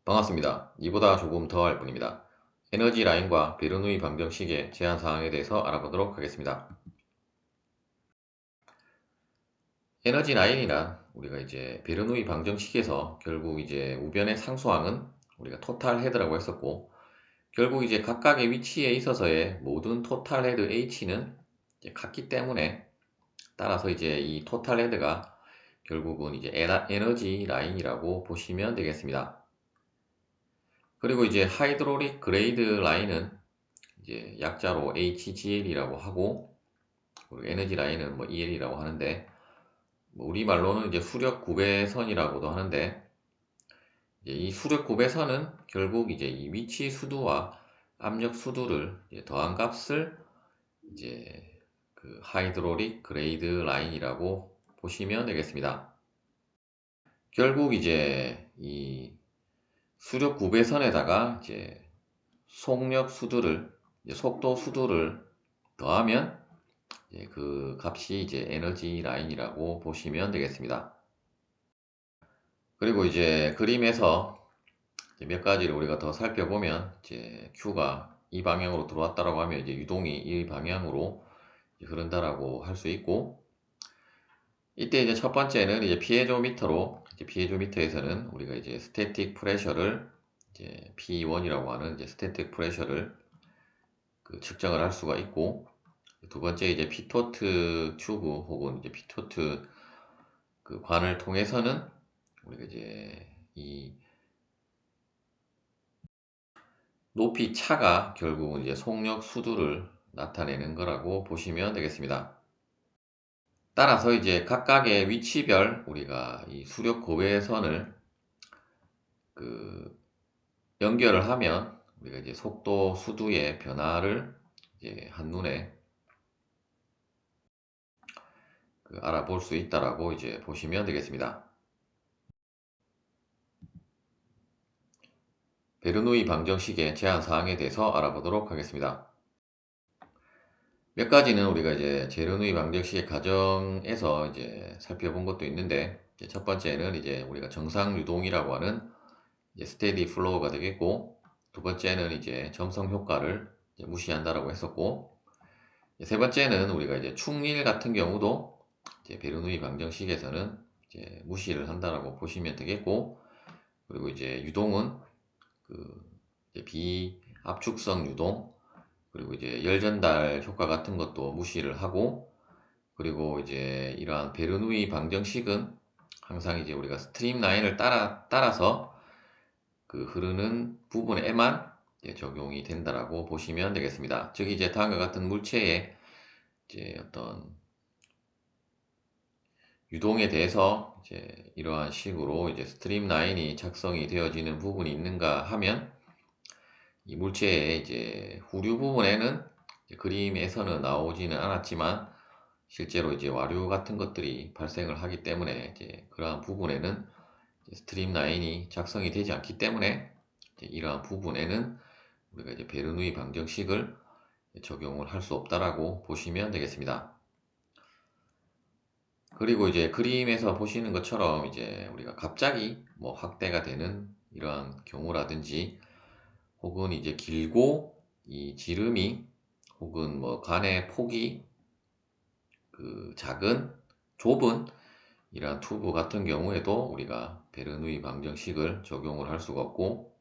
반갑습니다. 이보다 조금 더 할 뿐입니다. 에너지 라인과 베르누이 방정식의 제한 사항에 대해서 알아보도록 하겠습니다. 에너지 라인이란 우리가 이제 베르누이 방정식에서 결국 이제 우변의 상수항은 우리가 토탈 헤드라고 했었고, 결국 이제 각각의 위치에 있어서의 모든 토탈 헤드 H는 이제 같기 때문에, 따라서 이제 이 토탈 헤드가 결국은 이제 에너지 라인이라고 보시면 되겠습니다. 그리고 이제 하이드롤릭 그레이드 라인은 이제 약자로 HGL이라고 하고, 그리고 에너지 라인은 뭐 EL이라고 하는데, 뭐 우리말로는 이제 수력 구배선이라고도 하는데, 이제 이 수력 구배선은 결국 이제 이 위치 수두와 압력 수두를 이제 더한 값을 이제 그 하이드롤릭 그레이드 라인이라고 보시면 되겠습니다. 결국 이제 이 수력 구배선에다가 이제 속력 수두를, 이제 속도 수두를 더하면 그 값이 이제 에너지 라인이라고 보시면 되겠습니다. 그리고 이제 그림에서 이제 몇 가지를 우리가 더 살펴보면, 이제 Q가 이 방향으로 들어왔다라고 하면 이제 유동이 이 방향으로 흐른다라고 할 수 있고, 이때 이제 첫 번째는 이제 피에조미터로, 이제 피에조미터에서는 우리가 이제 스태틱 프레셔를 이제 P1이라고 하는 이제 스태틱 프레셔를 측정을 할 수가 있고, 두 번째 이제 피토트 튜브 혹은 이제 피토트 관을 통해서는 우리가 이제 이 높이 차가 결국은 이제 속력 수두를 나타내는 거라고 보시면 되겠습니다. 따라서 이제 각각의 위치별 우리가 이 수력 고배선을 그 연결을 하면 우리가 이제 속도 수두의 변화를 이제 한눈에 알아볼 수 있다라고 이제 보시면 되겠습니다. 베르누이 방정식의 제한 사항에 대해서 알아보도록 하겠습니다. 몇 가지는 우리가 이제 베르누이 방정식의 가정에서 이제 살펴본 것도 있는데, 이제 첫 번째는 이제 우리가 정상 유동이라고 하는 이제 스테디 플로우가 되겠고, 두 번째는 이제 점성 효과를 이제 무시한다라고 했었고, 세 번째는 우리가 이제 충일 같은 경우도 이제 베르누이 방정식에서는 이제 무시를 한다라고 보시면 되겠고, 그리고 이제 유동은 이제 비압축성 유동, 그리고 이제 열전달 효과 같은 것도 무시를 하고, 그리고 이제 이러한 베르누이 방정식은 항상 이제 우리가 스트림 라인을 따라서 흐르는 부분에만 적용이 된다라고 보시면 되겠습니다. 즉 이제 다음과 같은 물체의 이제 어떤 유동에 대해서 이제 이러한 식으로 이제 스트림 라인이 작성이 되어지는 부분이 있는가 하면, 이 물체의 이제 후류 부분에는 이제 그림에서는 나오지는 않았지만 실제로 이제 와류 같은 것들이 발생을 하기 때문에 이제 그러한 부분에는 스트림 라인이 작성이 되지 않기 때문에 이제 이러한 부분에는 우리가 이제 베르누이 방정식을 적용을 할 수 없다라고 보시면 되겠습니다. 그리고 이제 그림에서 보시는 것처럼 이제 우리가 갑자기 뭐 확대가 되는 이러한 경우라든지, 혹은 이제 길고 이 지름이 혹은 뭐 관의 폭이 작은 좁은 이러한 튜브 같은 경우에도 우리가 베르누이 방정식을 적용을 할 수가 없고,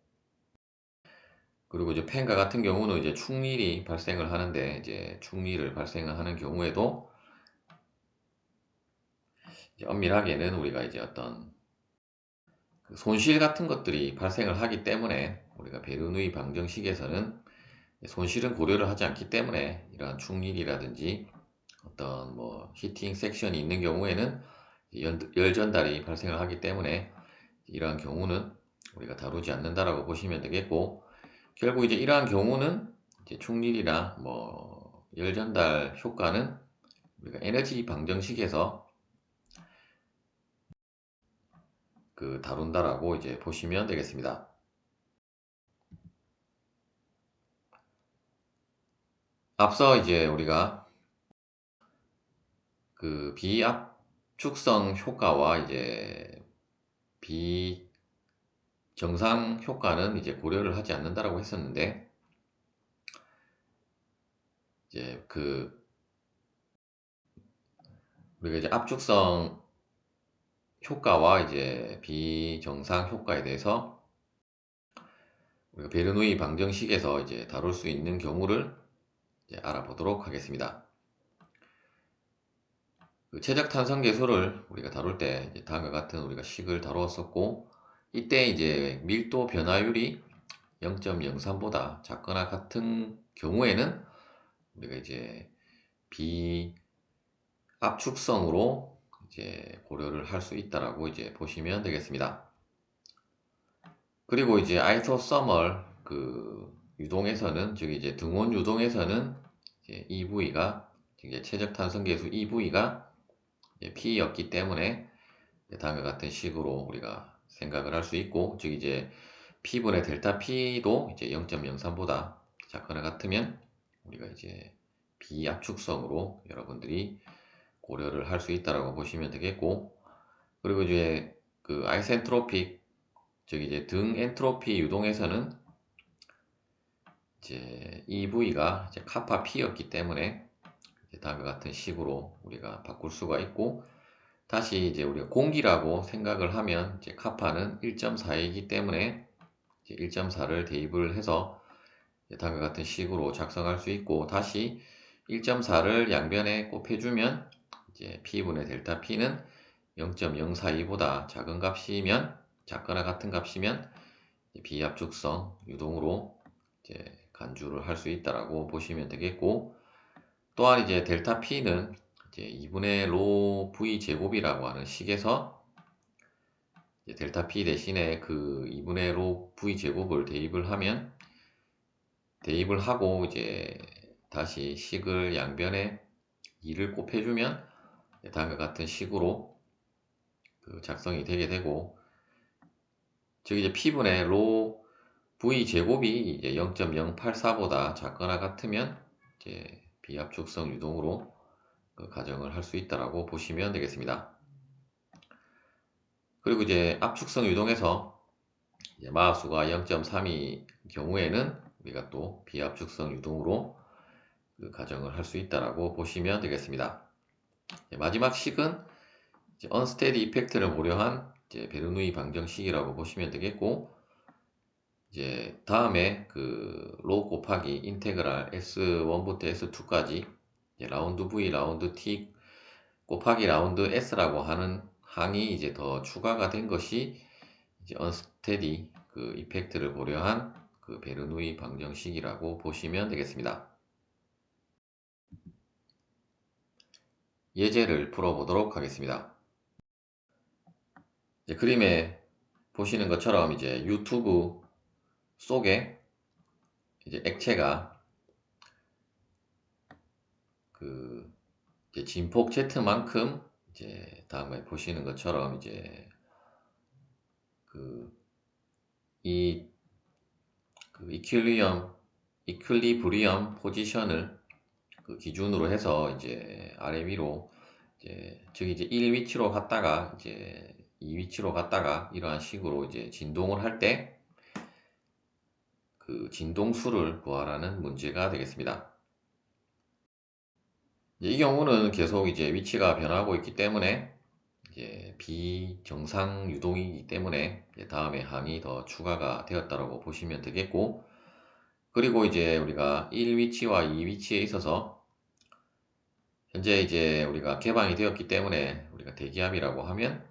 그리고 이제 펜과 같은 경우는 이제 충일이 발생을 하는데, 이제 충일을 발생을 하는 경우에도 이제 엄밀하게는 우리가 이제 어떤 손실 같은 것들이 발생을 하기 때문에 우리가 베르누이 방정식에서는 손실은 고려를 하지 않기 때문에, 이러한 충일이라든지 어떤 뭐 히팅 섹션이 있는 경우에는 열 전달이 발생을 하기 때문에 이러한 경우는 우리가 다루지 않는다라고 보시면 되겠고, 결국 이제 이러한 경우는 이제 충일이나 뭐 열 전달 효과는 우리가 에너지 방정식에서 다룬다라고 이제 보시면 되겠습니다. 앞서 이제 우리가 비압축성 효과와 이제 정상 효과는 이제 고려를 하지 않는다라고 했었는데, 이제 우리가 이제 압축성 효과와 이제 비정상 효과에 대해서 우리가 베르누이 방정식에서 이제 다룰 수 있는 경우를 이제 알아보도록 하겠습니다. 최적 탄성 계수를 우리가 다룰 때 이제 다음과 같은 우리가 식을 다루었었고, 이때 이제 밀도 변화율이 0.03보다 작거나 같은 경우에는 우리가 이제 비압축성으로 이제 고려를 할 수 있다라고 이제 보시면 되겠습니다. 그리고 이제 아이소서멀 유동에서는, 즉 이제 등원 유동에서는 이제 이 부위가, 이제 최적 탄성 계수 이 부위가 P였기 때문에 다음과 같은 식으로 우리가 생각을 할 수 있고, 즉 이제 P분의 델타 P도 이제 0.03보다 작거나 같으면 우리가 이제 비압축성으로 여러분들이 고려를 할 수 있다라고 보시면 되겠고, 그리고 이제 아이센트로픽, 즉 이제 등 엔트로피 유동에서는 이제 이 부위가 이제 카파 P였기 때문에 다음과 같은 식으로 우리가 바꿀 수가 있고, 다시 이제 우리가 공기라고 생각을 하면 이제 카파는 1.4이기 때문에 1.4를 대입을 해서 다음과 같은 식으로 작성할 수 있고, 다시 1.4를 양변에 곱해주면 이제 P분의 델타 P는 0.042보다 작은 값이면, 작거나 같은 값이면 비압축성 유동으로 이제 간주를 할 수 있다라고 보시면 되겠고, 또한 이제 델타 P는 이제 2분의 로 V 제곱이라고 하는 식에서 이제 델타 P 대신에 2분의 로 V 제곱을 대입을 하고 이제 다시 식을 양변에 2를 곱해주면 다음과 같은 식으로 작성이 되게 되고, 즉 이제 P분의 로 V 제곱이 이제 0.084보다 작거나 같으면 이제 비압축성 유동으로 가정을 할 수 있다라고 보시면 되겠습니다. 그리고 이제 압축성 유동에서 이제 마하수가 0.3이 경우에는 우리가 또 비압축성 유동으로 가정을 할 수 있다라고 보시면 되겠습니다. 마지막 식은 이제 언스테디 이펙트를 고려한 이제 베르누이 방정식이라고 보시면 되겠고, 이제 다음에 로 곱하기 인테그랄 S1부터 S2까지 라운드 V, 라운드 T 곱하기 라운드 S라고 하는 항이 이제 더 추가가 된 것이 이제 언스테디 이펙트를 고려한 베르누이 방정식이라고 보시면 되겠습니다. 예제를 풀어보도록 하겠습니다. 이제 그림에 보시는 것처럼 이제 유튜브 속에 이제 액체가 이제 진폭 Z만큼, 이제 다음에 보시는 것처럼 이제 이 이퀄리브리엄 포지션을 기준으로 해서 이제 아래 위로 즉 이제 1위치로 갔다가 이제 2위치로 갔다가 이러한 식으로 이제 진동을 할 때 진동수를 구하라는 문제가 되겠습니다. 이 경우는 계속 이제 위치가 변하고 있기 때문에 이제 비정상 유동이기 때문에 다음에 항이 더 추가가 되었다고 보시면 되겠고, 그리고 이제 우리가 1위치와 2위치에 있어서 현재 이제 우리가 개방이 되었기 때문에 우리가 대기압이라고 하면,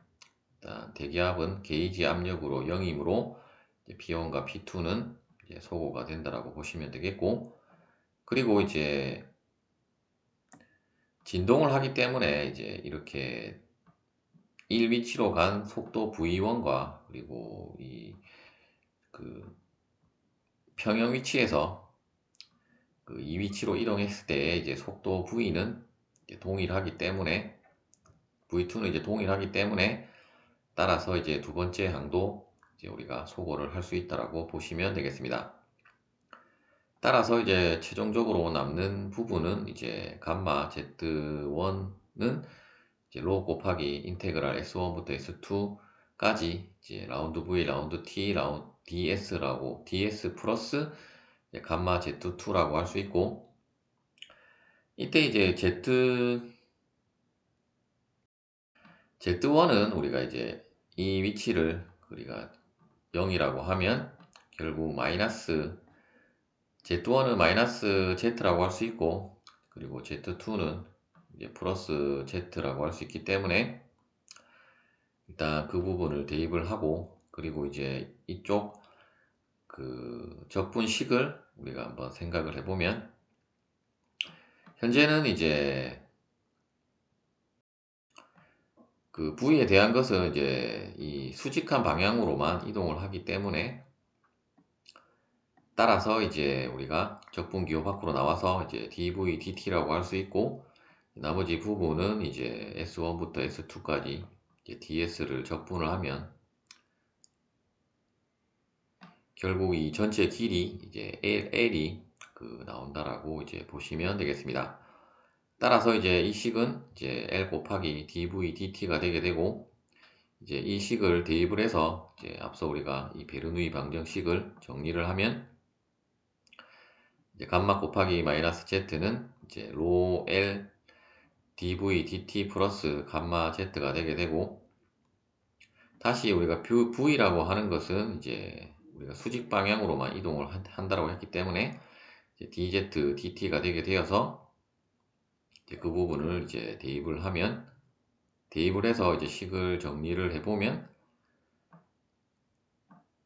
일단 대기압은 게이지 압력으로 0이므로 P1과 P2는 소거가 된다라고 보시면 되겠고, 그리고 이제 진동을 하기 때문에 이제 이렇게 1위치로 간 속도 V1과 그리고 평형 위치에서 2위치로 이동했을 때 이제 속도 V는 이제 동일하기 때문에, V2는 이제 동일하기 때문에 따라서 이제 두 번째 항도 이제 우리가 소거를 할 수 있다라고 보시면 되겠습니다. 따라서 이제 최종적으로 남는 부분은 이제 감마 Z1은 이제 로 곱하기 인테그랄 S1부터 S2까지 이제 라운드 V, 라운드 T, 라운드 DS라고 DS 플러스 이제 감마 Z2라고 할 수 있고, 이때 이제 Z1은 우리가 이제 이 위치를 우리가 0이라고 하면 결국 Z1은 마이너스 Z라고 할 수 있고, 그리고 Z2는 이제 플러스 Z라고 할 수 있기 때문에 일단 그 부분을 대입을 하고, 그리고 이제 이쪽 그 적분식을 우리가 한번 생각을 해보면, 현재는 이제 그 V에 대한 것은 이제 이 수직한 방향으로만 이동을 하기 때문에, 따라서 이제 우리가 적분기호 밖으로 나와서 이제 dv, dt라고 할 수 있고, 나머지 부분은 이제 S1부터 S2까지 ds를 적분을 하면 결국 이 전체 길이 이제 L이 그 나온다라고 이제 보시면 되겠습니다. 따라서 이제 이 식은 이제 L 곱하기 dv, dt가 되게 되고, 이제 이 식을 대입을 해서 이제 앞서 우리가 이 베르누이 방정식을 정리를 하면, 이제 감마 곱하기 마이너스 z는 이제 로 L dv dt 플러스 감마 z가 되게 되고, 다시 우리가 v라고 하는 것은 이제 우리가 수직 방향으로만 이동을 한다고 했기 때문에 이제 dz dt가 되게 되어서, 이제 그 부분을 이제 대입을 해서 이제 식을 정리를 해보면,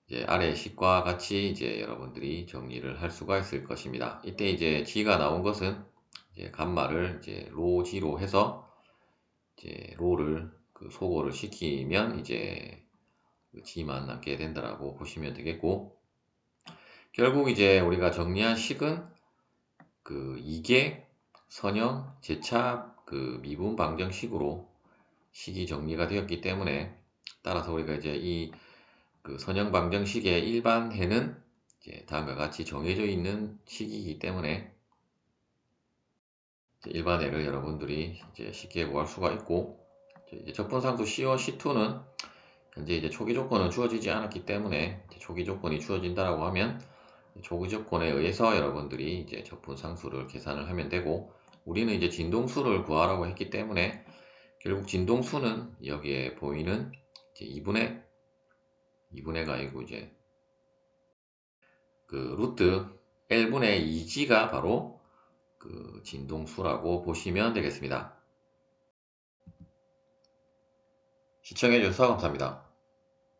이제 아래 식과 같이 이제 여러분들이 정리를 할 수가 있을 것입니다. 이때 이제 g가 나온 것은 이제 감마를 이제 로 g로 해서 이제 로를 그 소거를 시키면 이제 그 g만 남게 된다라고 보시면 되겠고, 결국 이제 우리가 정리한 식은 그 이계 선형 재차 그 미분 방정식으로 식이 정리가 되었기 때문에, 따라서 우리가 이제 이 그 선형 방정식의 일반해는 이제 다음과 같이 정해져 있는 식이기 때문에 일반해를 여러분들이 이제 쉽게 구할 수가 있고, 이제 적분상수 C1, C2는 현재 이제 초기 조건은 주어지지 않았기 때문에, 초기 조건이 주어진다라고 하면 초기 조건에 의해서 여러분들이 이제 적분상수를 계산을 하면 되고, 우리는 이제 진동수를 구하라고 했기 때문에 결국 진동수는 여기에 보이는 이제 2분의가 아니고 이제 그 루트 L분의 2G가 바로 그 진동수라고 보시면 되겠습니다. 시청해주셔서 감사합니다.